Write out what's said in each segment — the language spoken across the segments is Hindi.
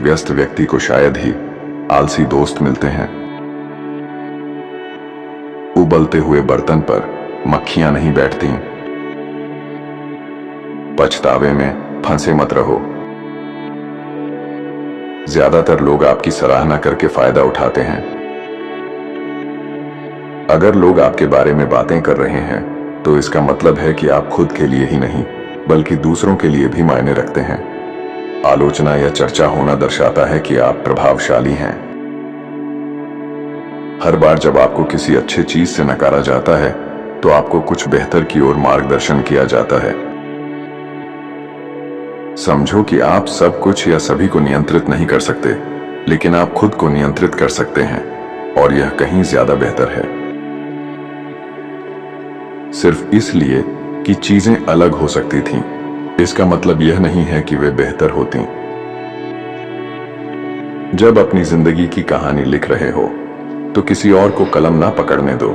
व्यस्त व्यक्ति को शायद ही आलसी दोस्त मिलते हैं। उबलते हुए बर्तन पर मक्खियां नहीं बैठती। पछतावे में फंसे मत रहो। ज्यादातर लोग आपकी सराहना करके फायदा उठाते हैं। अगर लोग आपके बारे में बातें कर रहे हैं तो इसका मतलब है कि आप खुद के लिए ही नहीं बल्कि दूसरों के लिए भी मायने रखते हैं। आलोचना या चर्चा होना दर्शाता है कि आप प्रभावशाली हैं। हर बार जब आपको किसी अच्छे चीज से नकारा जाता है तो आपको कुछ बेहतर की ओर मार्गदर्शन किया जाता है। समझो कि आप सब कुछ या सभी को नियंत्रित नहीं कर सकते, लेकिन आप खुद को नियंत्रित कर सकते हैं, और यह कहीं ज्यादा बेहतर है। सिर्फ इसलिए कि चीजें अलग हो सकती थीं, इसका मतलब यह नहीं है कि वे बेहतर होती। जब अपनी जिंदगी की कहानी लिख रहे हो तो किसी और को कलम ना पकड़ने दो।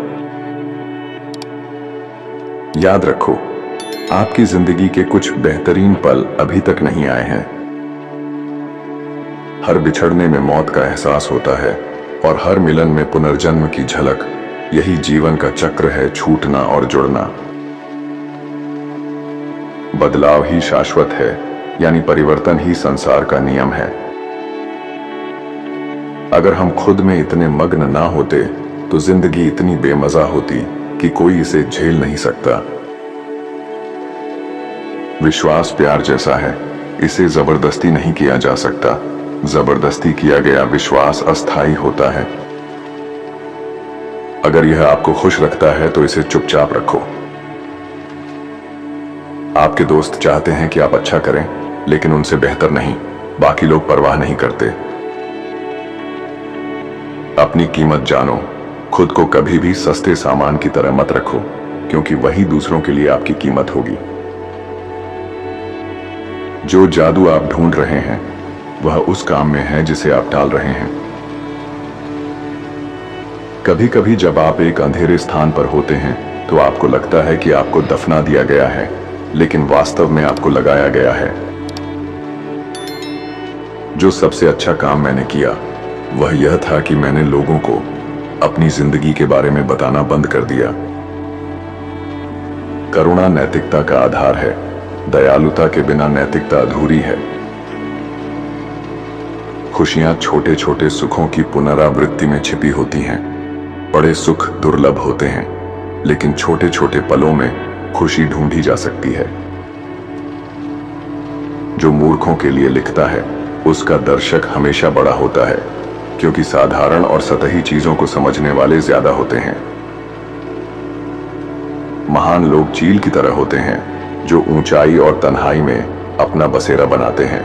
याद रखो, आपकी जिंदगी के कुछ बेहतरीन पल अभी तक नहीं आए हैं। हर बिछड़ने में मौत का एहसास होता है और हर मिलन में पुनर्जन्म की झलक। यही जीवन का चक्र है, छूटना और जुड़ना। बदलाव ही शाश्वत है, यानी परिवर्तन ही संसार का नियम है। अगर हम खुद में इतने मग्न ना होते तो जिंदगी इतनी बेमजा होती कि कोई इसे झेल नहीं सकता। विश्वास प्यार जैसा है, इसे जबरदस्ती नहीं किया जा सकता। जबरदस्ती किया गया विश्वास अस्थायी होता है। अगर यह आपको खुश रखता है तो इसे चुपचाप रखो। आपके दोस्त चाहते हैं कि आप अच्छा करें, लेकिन उनसे बेहतर नहीं। बाकी लोग परवाह नहीं करते। अपनी कीमत जानो। खुद को कभी भी सस्ते सामान की तरह मत रखो, क्योंकि वही दूसरों के लिए आपकी कीमत होगी। जो जादू आप ढूंढ रहे हैं वह उस काम में है जिसे आप टाल रहे हैं। कभी कभी जब आप एक अंधेरे स्थान पर होते हैं तो आपको लगता है कि आपको दफना दिया गया है, लेकिन वास्तव में आपको लगाया गया है। जो सबसे अच्छा काम मैंने किया वह यह था कि मैंने लोगों को अपनी जिंदगी के बारे में बताना बंद कर दिया। करुणा नैतिकता का आधार है। दयालुता के बिना नैतिकता अधूरी है। खुशियां छोटे छोटे सुखों की पुनरावृत्ति में छिपी होती हैं। बड़े सुख दुर्लभ होते हैं, लेकिन छोटे छोटे पलों में खुशी ढूंढी जा सकती है। जो मूर्खों के लिए लिखता है उसका दर्शक हमेशा बड़ा होता है, क्योंकि साधारण और सतही चीजों को समझने वाले ज्यादा होते हैं। महान लोग चील की तरह होते हैं जो ऊंचाई और तन्हाई में अपना बसेरा बनाते हैं,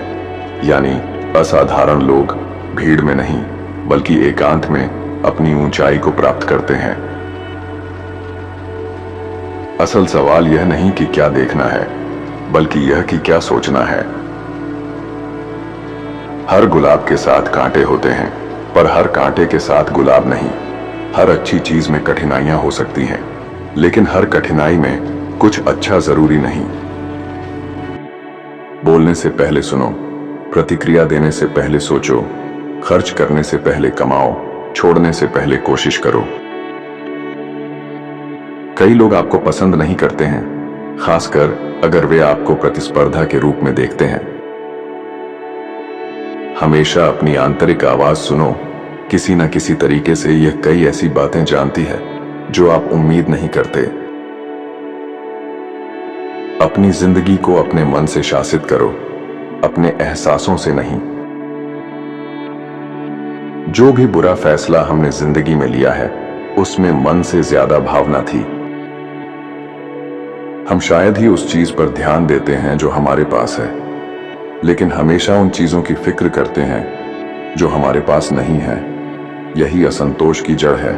यानी असाधारण लोग भीड़ में नहीं बल्कि एकांत में अपनी ऊंचाई को प्राप्त करते हैं। असल सवाल यह नहीं कि क्या देखना है, बल्कि यह कि क्या सोचना है। हर गुलाब के साथ कांटे होते हैं, पर हर कांटे के साथ गुलाब नहीं। हर अच्छी चीज में कठिनाइयां हो सकती हैं, लेकिन हर कठिनाई में कुछ अच्छा जरूरी नहीं। बोलने से पहले सुनो, प्रतिक्रिया देने से पहले सोचो, खर्च करने से पहले कमाओ, छोड़ने से पहले कोशिश करो। कई लोग आपको पसंद नहीं करते हैं, खासकर अगर वे आपको प्रतिस्पर्धा के रूप में देखते हैं। हमेशा अपनी आंतरिक आवाज सुनो। किसी न किसी तरीके से यह कई ऐसी बातें जानती है जो आप उम्मीद नहीं करते। अपनी जिंदगी को अपने मन से शासित करो, अपने एहसासों से नहीं। जो भी बुरा फैसला हमने जिंदगी में लिया है उसमें मन से ज्यादा भावना थी। हम शायद ही उस चीज पर ध्यान देते हैं जो हमारे पास है, लेकिन हमेशा उन चीजों की फिक्र करते हैं जो हमारे पास नहीं है। यही असंतोष की जड़ है।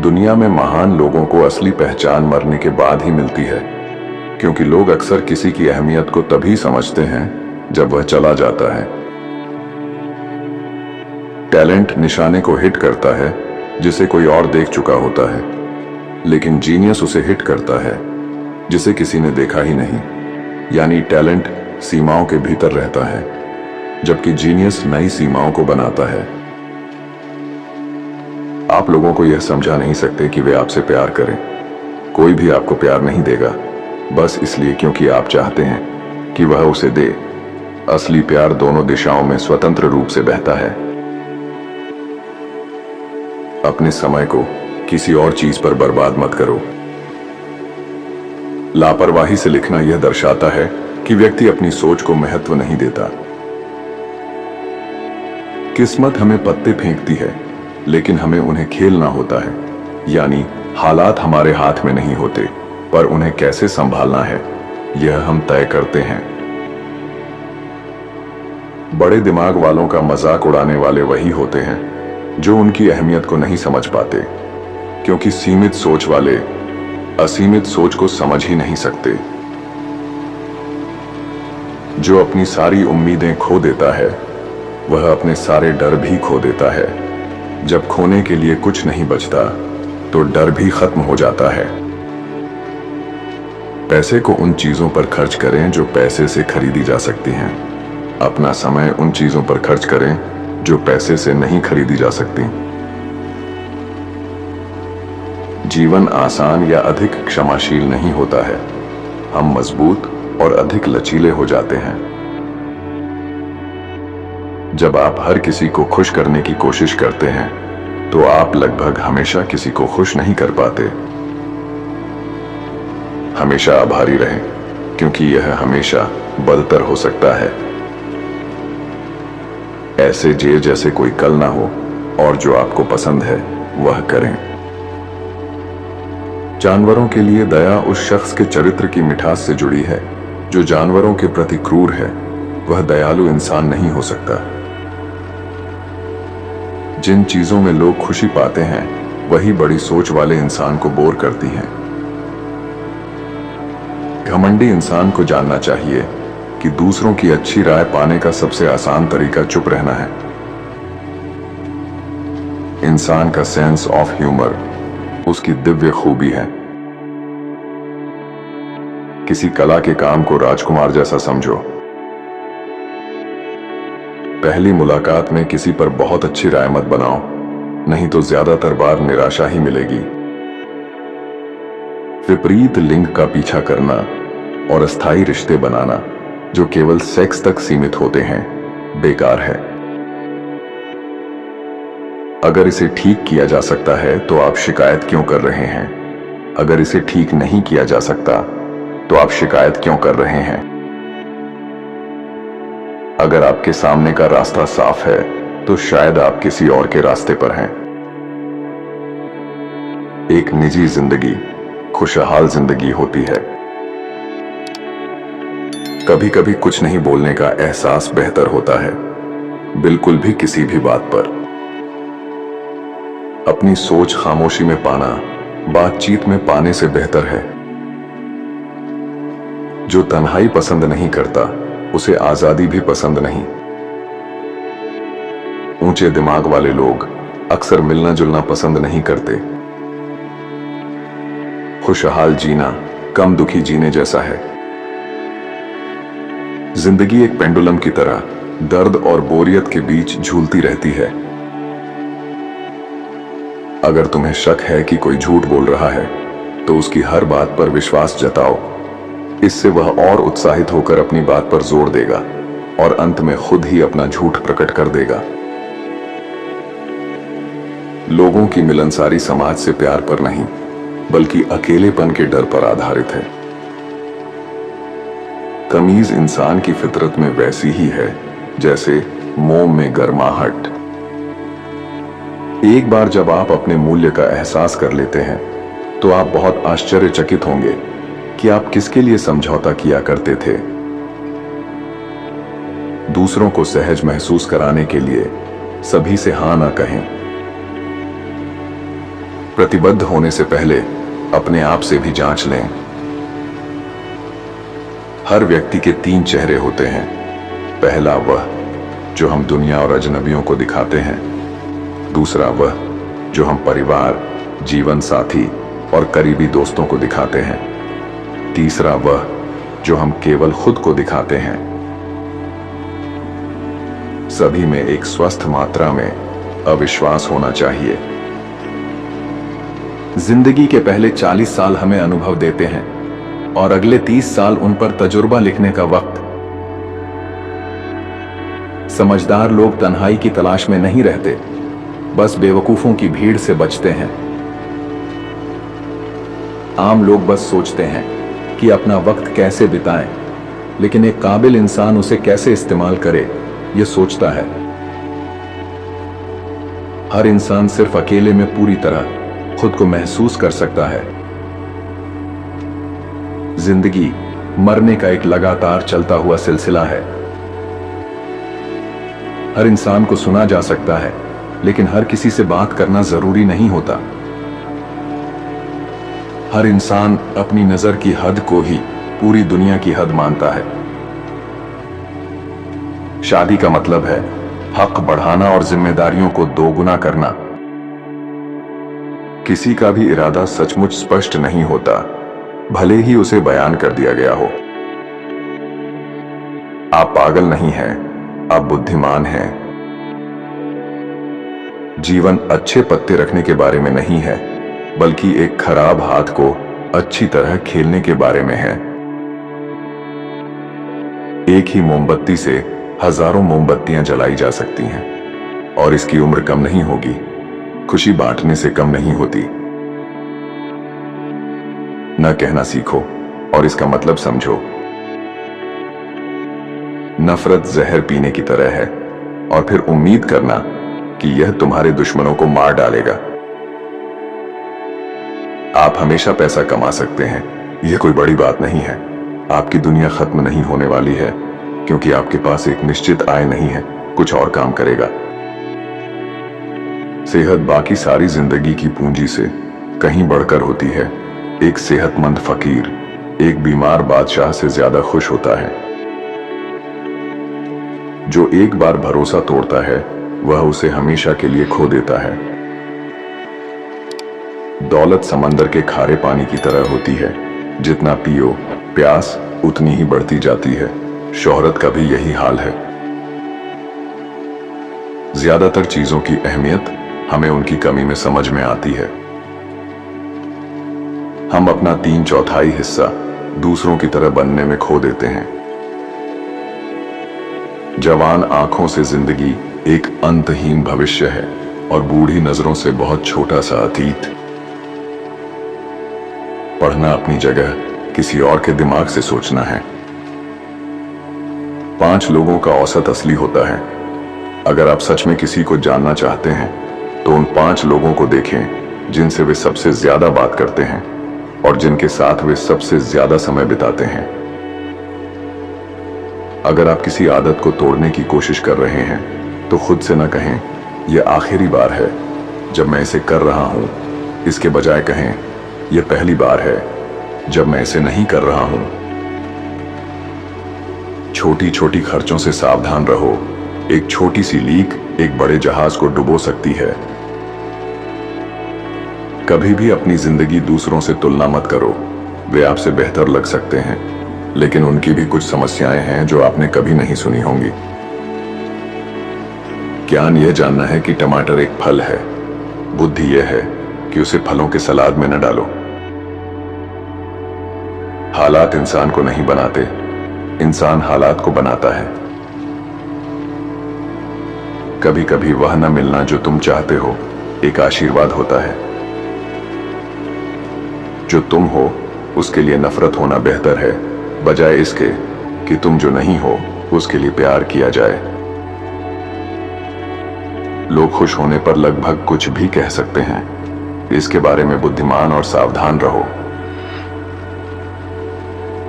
दुनिया में महान लोगों को असली पहचान मरने के बाद ही मिलती है, क्योंकि लोग अक्सर किसी की अहमियत को तभी समझते हैं जब वह चला जाता है। टैलेंट निशाने को हिट करता है जिसे कोई और देख चुका होता है, लेकिन जीनियस उसे हिट करता है जिसे किसी ने देखा ही नहीं। यानी टैलेंट सीमाओं के भीतर रहता है, जबकि जीनियस नई सीमाओं को बनाता है। आप लोगों को यह समझा नहीं सकते कि वे आपसे प्यार करें। कोई भी आपको प्यार नहीं देगा बस इसलिए क्योंकि आप चाहते हैं कि वह उसे दे। असली प्यार दोनों दिशाओं में स्वतंत्र रूप से बहता है। अपने समय को किसी और चीज पर बर्बाद मत करो। लापरवाही से लिखना यह दर्शाता है कि व्यक्ति अपनी सोच को महत्व नहीं देता। किस्मत हमें पत्ते फेंकती है, लेकिन हमें उन्हें खेलना होता है। यानी हालात हमारे हाथ में नहीं होते, पर उन्हें कैसे संभालना है यह हम तय करते हैं। बड़े दिमाग वालों का मजाक उड़ाने वाले वही होते हैं जो उनकी अहमियत को नहीं समझ पाते, क्योंकि सीमित सोच वाले असीमित सोच को समझ ही नहीं सकते। जो अपनी सारी उम्मीदें खो देता है वह अपने सारे डर भी खो देता है। जब खोने के लिए कुछ नहीं बचता तो डर भी खत्म हो जाता है। पैसे को उन चीजों पर खर्च करें जो पैसे से खरीदी जा सकती हैं। अपना समय उन चीजों पर खर्च करें जो पैसे से नहीं खरीदी जा सकती। जीवन आसान या अधिक क्षमाशील नहीं होता है। हम मजबूत और अधिक लचीले हो जाते हैं। जब आप हर किसी को खुश करने की कोशिश करते हैं तो आप लगभग हमेशा किसी को खुश नहीं कर पाते। हमेशा आभारी रहें, क्योंकि यह हमेशा बदतर हो सकता है। ऐसे जिए जैसे कोई कल ना हो, और जो आपको पसंद है वह करें। जानवरों के लिए दया उस शख्स के चरित्र की मिठास से जुड़ी है जो जानवरों के प्रति क्रूर है। वह दयालु इंसान नहीं हो सकता। जिन चीजों में लोग खुशी पाते हैं वही बड़ी सोच वाले इंसान को बोर करती हैं। घमंडी इंसान को जानना चाहिए कि दूसरों की अच्छी राय पाने का सबसे आसान तरीका चुप रहना है। इंसान का सेंस ऑफ ह्यूमर उसकी दिव्य खूबी है। किसी कला के काम को राजकुमार जैसा समझो। पहली मुलाकात में किसी पर बहुत अच्छी राय मत बनाओ, नहीं तो ज्यादातर बार निराशा ही मिलेगी। विपरीत लिंग का पीछा करना और अस्थायी रिश्ते बनाना जो केवल सेक्स तक सीमित होते हैं बेकार है। अगर इसे ठीक किया जा सकता है तो आप शिकायत क्यों कर रहे हैं? अगर इसे ठीक नहीं किया जा सकता तो आप शिकायत क्यों कर रहे हैं? अगर आपके सामने का रास्ता साफ है तो शायद आप किसी और के रास्ते पर हैं। एक निजी जिंदगी खुशहाल जिंदगी होती है। कभी कभी कुछ नहीं बोलने का एहसास बेहतर होता है, बिल्कुल भी किसी भी बात पर। अपनी सोच खामोशी में पाना बातचीत में पाने से बेहतर है। जो तन्हाई पसंद नहीं करता उसे आजादी भी पसंद नहीं। ऊंचे दिमाग वाले लोग अक्सर मिलना जुलना पसंद नहीं करते। खुशहाल जीना कम दुखी जीने जैसा है। जिंदगी एक पेंडुलम की तरह दर्द और बोरियत के बीच झूलती रहती है। अगर तुम्हें शक है कि कोई झूठ बोल रहा है तो उसकी हर बात पर विश्वास जताओ। इससे वह और उत्साहित होकर अपनी बात पर जोर देगा और अंत में खुद ही अपना झूठ प्रकट कर देगा। लोगों की मिलनसारी समाज से प्यार पर नहीं बल्कि अकेलेपन के डर पर आधारित है। तमीज इंसान की फितरत में वैसी ही है जैसे मोम में गर्माहट। एक बार जब आप अपने मूल्य का एहसास कर लेते हैं तो आप बहुत आश्चर्यचकित होंगे कि आप किसके लिए समझौता किया करते थे। दूसरों को सहज महसूस कराने के लिए सभी से हां ना कहें। प्रतिबद्ध होने से पहले अपने आप से भी जांच लें। हर व्यक्ति के 3 चेहरे होते हैं। पहला वह जो हम दुनिया और अजनबियों को दिखाते हैं। दूसरा वह जो हम परिवार, जीवन साथी और करीबी दोस्तों को दिखाते हैं। तीसरा वह जो हम केवल खुद को दिखाते हैं। सभी में एक स्वस्थ मात्रा में अविश्वास होना चाहिए। जिंदगी के पहले 40 साल हमें अनुभव देते हैं और अगले 30 साल उन पर तजुर्बा लिखने का वक्त। समझदार लोग तन्हाई की तलाश में नहीं रहते, बस बेवकूफों की भीड़ से बचते हैं। आम लोग बस सोचते हैं कि अपना वक्त कैसे बिताएं, लेकिन एक काबिल इंसान उसे कैसे इस्तेमाल करे, यह सोचता है। हर इंसान सिर्फ अकेले में पूरी तरह खुद को महसूस कर सकता है। जिंदगी मरने का एक लगातार चलता हुआ सिलसिला है। हर इंसान को सुना जा सकता है, लेकिन हर किसी से बात करना जरूरी नहीं होता। हर इंसान अपनी नजर की हद को ही पूरी दुनिया की हद मानता है। शादी का मतलब है हक बढ़ाना और जिम्मेदारियों को दोगुना करना। किसी का भी इरादा सचमुच स्पष्ट नहीं होता, भले ही उसे बयान कर दिया गया हो। आप पागल नहीं हैं, आप बुद्धिमान हैं। जीवन अच्छे पत्ते रखने के बारे में नहीं है, बल्कि एक खराब हाथ को अच्छी तरह खेलने के बारे में है। एक ही मोमबत्ती से हजारों मोमबत्तियां जलाई जा सकती हैं और इसकी उम्र कम नहीं होगी, खुशी बांटने से कम नहीं होती। न कहना सीखो और इसका मतलब समझो। नफरत जहर पीने की तरह है और फिर उम्मीद करना कि यह तुम्हारे दुश्मनों को मार डालेगा। आप हमेशा पैसा कमा सकते हैं, यह कोई बड़ी बात नहीं है। आपकी दुनिया खत्म नहीं होने वाली है, क्योंकि आपके पास एक निश्चित आय नहीं है, कुछ और काम करेगा। सेहत बाकी सारी जिंदगी की पूंजी से कहीं बढ़कर होती है। एक सेहतमंद फकीर एक बीमार बादशाह से ज्यादा खुश होता है। जो एक बार भरोसा तोड़ता है, वह उसे हमेशा के लिए खो देता है। दौलत समंदर के खारे पानी की तरह होती है, जितना पियो प्यास उतनी ही बढ़ती जाती है। शोहरत का भी यही हाल है। ज्यादातर चीजों की अहमियत हमें उनकी कमी में समझ में आती है। हम अपना 3/4 हिस्सा दूसरों की तरह बनने में खो देते हैं। जवान आंखों से जिंदगी एक अंतहीन भविष्य है और बूढ़ी नजरों से बहुत छोटा सा अतीत। पढ़ना अपनी जगह, किसी और के दिमाग से सोचना है। 5 लोगों का औसत असली होता है। अगर आप सच में किसी को जानना चाहते हैं, तो उन 5 लोगों को देखें जिनसे वे सबसे ज्यादा बात करते हैं और जिनके साथ वे सबसे ज्यादा समय बिताते हैं। अगर आप किसी आदत को तोड़ने की कोशिश कर रहे हैं, तो खुद से न कहें यह आखिरी बार है जब मैं इसे कर रहा हूं। इसके बजाय कहें यह पहली बार है जब मैं इसे नहीं कर रहा हूं। छोटी छोटी खर्चों से सावधान रहो। एक छोटी सी लीक एक बड़े जहाज को डुबो सकती है। कभी भी अपनी जिंदगी दूसरों से तुलना मत करो। वे आपसे बेहतर लग सकते हैं, लेकिन उनकी भी कुछ समस्याएं हैं जो आपने कभी नहीं सुनी होंगी। ज्ञान यह जानना है कि टमाटर एक फल है, बुद्धि यह है कि उसे फलों के सलाद में न डालो। हालात इंसान को नहीं बनाते, इंसान हालात को बनाता है। कभी कभी वह न मिलना जो तुम चाहते हो एक आशीर्वाद होता है। जो तुम हो उसके लिए नफरत होना बेहतर है, बजाय इसके कि तुम जो नहीं हो उसके लिए प्यार किया जाए। लोग खुश होने पर लगभग कुछ भी कह सकते हैं। इसके बारे में बुद्धिमान और सावधान रहो।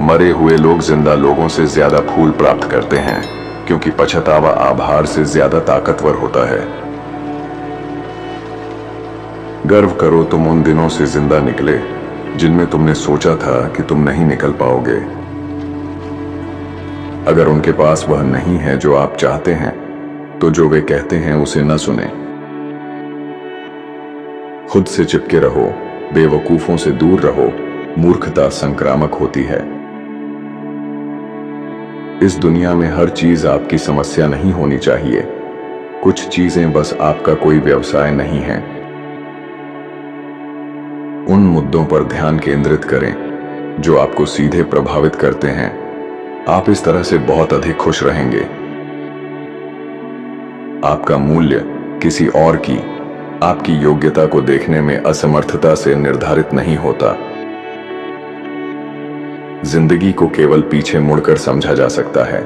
मरे हुए लोग जिंदा लोगों से ज्यादा फूल प्राप्त करते हैं, क्योंकि पछतावा आभार से ज्यादा ताकतवर होता है। गर्व करो तुम उन दिनों से जिंदा निकले जिनमें तुमने सोचा था कि तुम नहीं निकल पाओगे। अगर उनके पास वह नहीं है जो आप चाहते हैं, तो जो वे कहते हैं उसे न सुने। खुद से चिपके रहो, बेवकूफों से दूर रहो। मूर्खता संक्रामक होती है। इस दुनिया में हर चीज आपकी समस्या नहीं होनी चाहिए। कुछ चीजें बस आपका कोई व्यवसाय नहीं है। उन मुद्दों पर ध्यान केंद्रित करें जो आपको सीधे प्रभावित करते हैं। आप इस तरह से बहुत अधिक खुश रहेंगे। आपका मूल्य किसी और की आपकी योग्यता को देखने में असमर्थता से निर्धारित नहीं होता। जिंदगी को केवल पीछे मुड़कर समझा जा सकता है,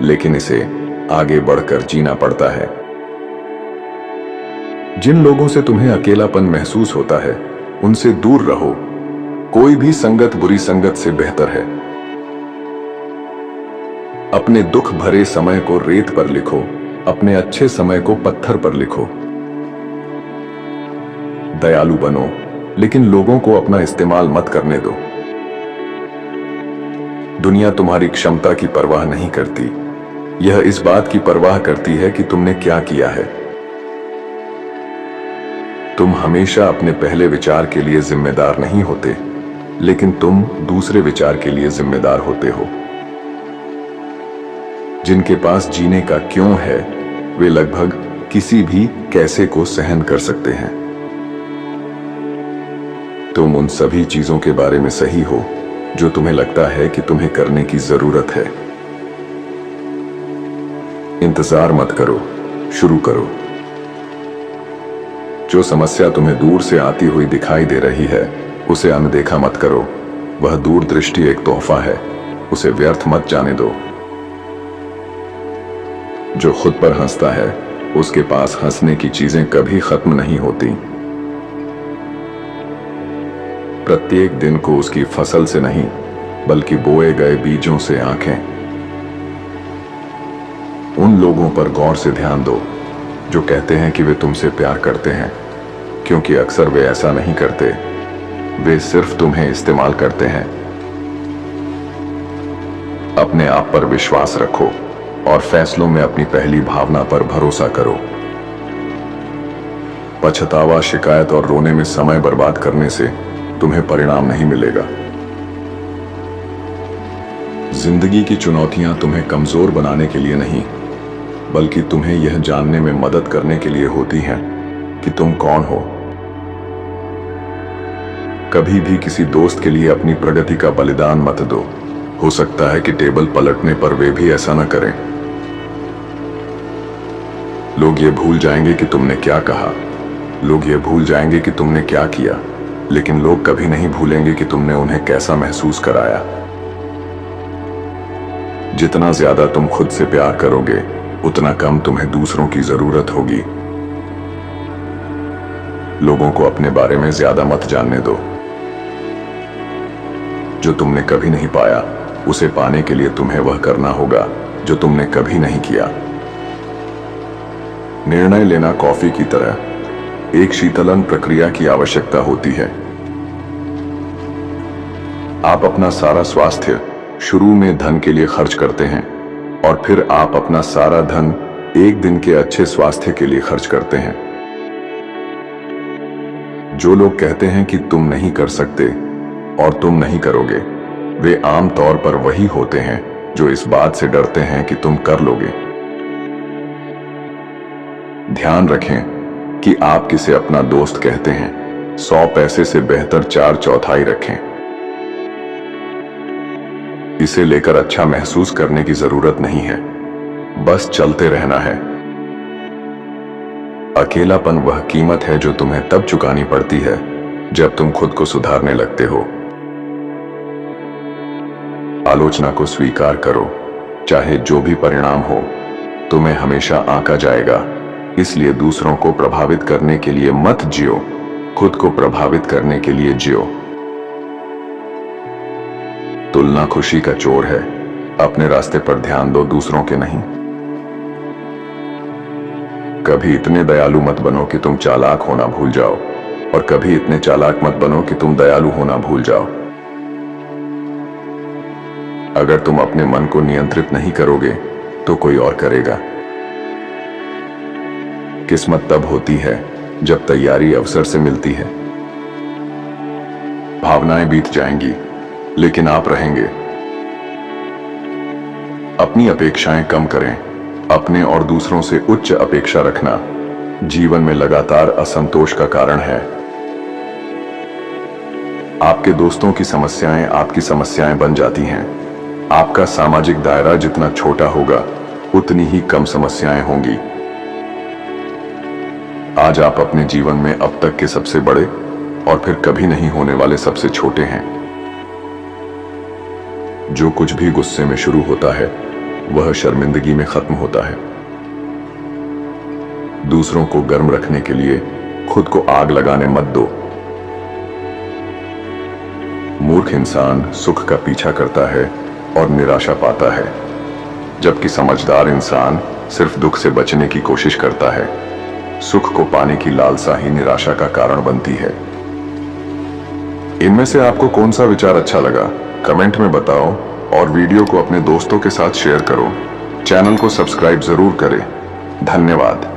लेकिन इसे आगे बढ़कर जीना पड़ता है। जिन लोगों से तुम्हें अकेलापन महसूस होता है, उनसे दूर रहो। कोई भी संगत बुरी संगत से बेहतर है। अपने दुख भरे समय को रेत पर लिखो, अपने अच्छे समय को पत्थर पर लिखो। दयालु बनो, लेकिन लोगों को अपना इस्तेमाल मत करने दो। दुनिया तुम्हारी क्षमता की परवाह नहीं करती, यह इस बात की परवाह करती है कि तुमने क्या किया है। तुम हमेशा अपने पहले विचार के लिए जिम्मेदार नहीं होते, लेकिन तुम दूसरे विचार के लिए जिम्मेदार होते हो। जिनके पास जीने का क्यों है, वे लगभग किसी भी कैसे को सहन कर सकते हैं। तुम उन सभी चीजों के बारे में सही हो जो तुम्हें लगता है कि तुम्हें करने की जरूरत है। इंतजार मत करो, शुरू करो। जो समस्या तुम्हें दूर से आती हुई दिखाई दे रही है, उसे अनदेखा मत करो। वह दूरदृष्टि एक तोहफा है, उसे व्यर्थ मत जाने दो। जो खुद पर हंसता है, उसके पास हंसने की चीजें कभी खत्म नहीं होती। प्रत्येक दिन को उसकी फसल से नहीं, बल्कि बोए गए बीजों से आंखें। उन लोगों पर गौर से ध्यान दो जो कहते हैं कि वे तुमसे प्यार करते हैं, क्योंकि अक्सर वे ऐसा नहीं करते। वे सिर्फ तुम्हें इस्तेमाल करते हैं। अपने आप पर विश्वास रखो और फैसलों में अपनी पहली भावना पर भरोसा करो। पछतावा, शिकायत और रोने में समय बर्बाद करने से तुम्हें परिणाम नहीं मिलेगा। जिंदगी की चुनौतियां तुम्हें कमजोर बनाने के लिए नहीं, बल्कि तुम्हें यह जानने में मदद करने के लिए होती हैं कि तुम कौन हो। कभी भी किसी दोस्त के लिए अपनी प्रगति का बलिदान मत दो। हो सकता है कि टेबल पलटने पर वे भी ऐसा न करें। लोग ये भूल जाएंगे कि तुमने क्या कहा, लोग ये भूल जाएंगे कि तुमने क्या किया, लेकिन लोग कभी नहीं भूलेंगे कि तुमने उन्हें कैसा महसूस कराया। जितना ज्यादा तुम खुद से प्यार करोगे, उतना कम तुम्हें दूसरों की जरूरत होगी। लोगों को अपने बारे में ज्यादा मत जानने दो। जो तुमने कभी नहीं पाया, उसे पाने के लिए तुम्हें वह करना होगा जो तुमने कभी नहीं किया। निर्णय लेना कॉफी की तरह एक शीतलन प्रक्रिया की आवश्यकता होती है। आप अपना सारा स्वास्थ्य शुरू में धन के लिए खर्च करते हैं, और फिर आप अपना सारा धन एक दिन के अच्छे स्वास्थ्य के लिए खर्च करते हैं। जो लोग कहते हैं कि तुम नहीं कर सकते और तुम नहीं करोगे, वे आम तौर पर वही होते हैं जो इस बात से डरते हैं कि तुम कर लोगे। ध्यान रखें कि आप किसे अपना दोस्त कहते हैं। 100 पैसे से बेहतर 4/4 रखें। इसे लेकर अच्छा महसूस करने की जरूरत नहीं है, बस चलते रहना है। अकेलापन वह कीमत है जो तुम्हें तब चुकानी पड़ती है जब तुम खुद को सुधारने लगते हो। आलोचना को स्वीकार करो, चाहे जो भी परिणाम हो, तुम्हें हमेशा आंका जाएगा। इसलिए दूसरों को प्रभावित करने के लिए मत जियो, खुद को प्रभावित करने के लिए जियो। तुलना खुशी का चोर है। अपने रास्ते पर ध्यान दो, दूसरों के नहीं। कभी इतने दयालु मत बनो कि तुम चालाक होना भूल जाओ, और कभी इतने चालाक मत बनो कि तुम दयालु होना भूल जाओ। अगर तुम अपने मन को नियंत्रित नहीं करोगे तो कोई और करेगा। किस्मत तब होती है जब तैयारी अवसर से मिलती है। भावनाएं बीत जाएंगी, लेकिन आप रहेंगे। अपनी अपेक्षाएं कम करें। अपने और दूसरों से उच्च अपेक्षा रखना जीवन में लगातार असंतोष का कारण है। आपके दोस्तों की समस्याएं आपकी समस्याएं बन जाती हैं। आपका सामाजिक दायरा जितना छोटा होगा उतनी ही कम समस्याएं होंगी। आज आप अपने जीवन में अब तक के सबसे बड़े और फिर कभी नहीं होने वाले सबसे छोटे हैं। जो कुछ भी गुस्से में शुरू होता है वह शर्मिंदगी में खत्म होता है। दूसरों को गर्म रखने के लिए खुद को आग लगाने मत दो। मूर्ख इंसान सुख का पीछा करता है और निराशा पाता है, जबकि समझदार इंसान सिर्फ दुख से बचने की कोशिश करता है। सुख को पाने की लालसा ही निराशा का कारण बनती है। इनमें से आपको कौन सा विचार अच्छा लगा, कमेंट में बताओ और वीडियो को अपने दोस्तों के साथ शेयर करो। चैनल को सब्सक्राइब जरूर करें। धन्यवाद।